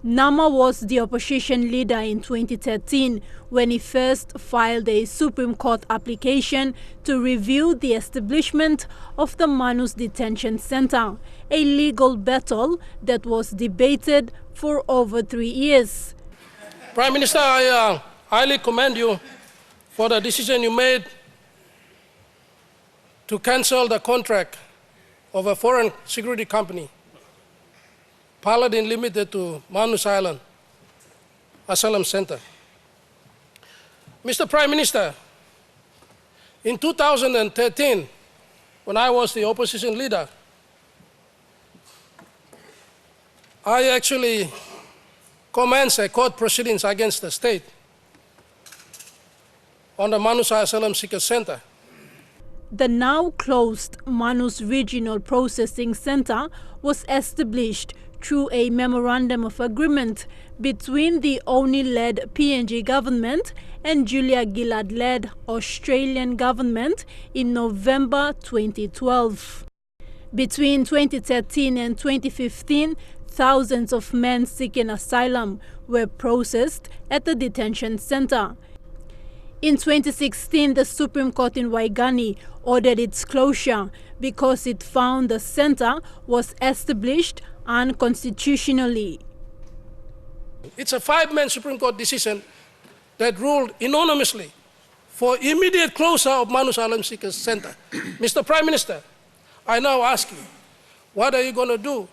Namah was the opposition leader in 2013 when he first filed a Supreme Court application to review the establishment of the Manus Detention Centre, a legal battle that was debated for over 3 years. Prime Minister, I highly commend you for the decision you made to cancel the contract of a foreign security company, Paladin Limited, to Manus Island Asylum Center. Mr. Prime Minister, in 2013, when I was the opposition leader, I actually commenced a court proceedings against the state on the Manus Asylum Seeker Center. The now closed Manus Regional Processing Centre was established through a memorandum of agreement between the ONI-led PNG government and Julia Gillard-led Australian government in November 2012. Between 2013 and 2015, thousands of men seeking asylum were processed at the detention centre. In 2016, the Supreme Court in Waigani ordered its closure because it found the centre was established unconstitutionally. It's a 5-man Supreme Court decision that ruled unanimously for immediate closure of Manus Asylum Seeker Center. Mr. Prime Minister, I now ask you, what are you going to do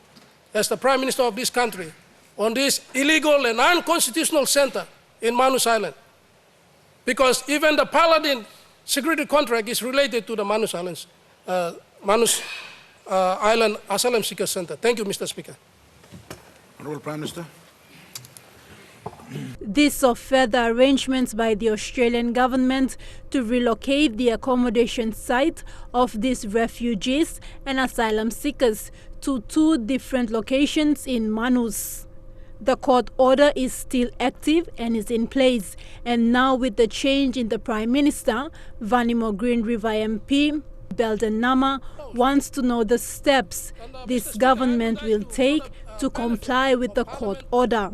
as the Prime Minister of this country on this illegal and unconstitutional center in Manus Island? Because even the Paladin security contract is related to the Manus Island Asylum Seeker Center. Thank you, Mr. Speaker. Honourable Prime Minister. This of further arrangements by the Australian government to relocate the accommodation site of these refugees and asylum seekers to 2 different locations in Manus. The court order is still active and is in place, and now with the change in the Prime Minister, Vanimo Green River MP Paladin Namah wants to know the steps this government will take to comply with the court order.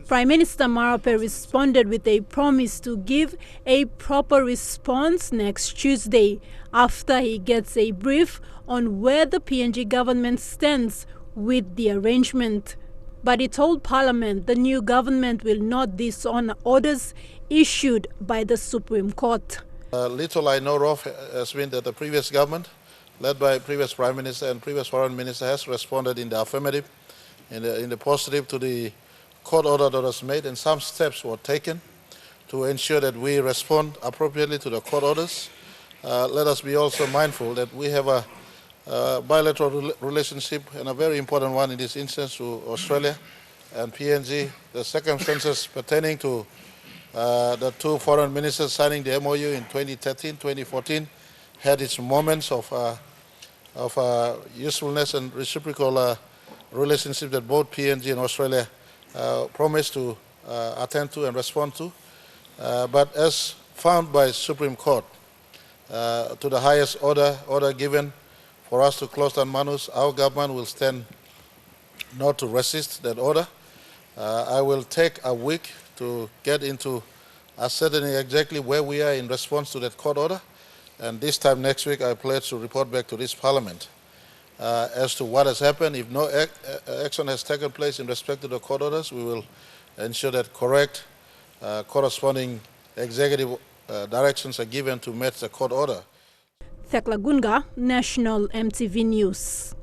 Prime Minister Marape responded with a promise to give a proper response next Tuesday after he gets a brief on where the PNG government stands with the arrangement. But he told Parliament the new government will not dishonour orders issued by the Supreme Court. Little I know of has been that the previous government, led by previous Prime Minister and previous Foreign Minister, has responded in the affirmative, in the positive to the court order that was made, and some steps were taken to ensure that we respond appropriately to the court orders. Let us be also mindful that we have a bilateral relationship, and a very important one in this instance, to Australia and PNG. The circumstances pertaining to the 2 foreign ministers signing the MOU in 2013, 2014 had its moments of usefulness and reciprocal relationship that both PNG and Australia promised to attend to and respond to. But as found by Supreme Court, to the highest order given for us to close down Manus, our government will stand not to resist that order. I will take a week to get into ascertaining exactly where we are in response to that court order, and this time next week I pledge to report back to this Parliament as to what has happened. If no action has taken place in respect to the court orders, we will ensure that correct corresponding executive directions are given to match the court order. Thekla Gunga, National MTV News.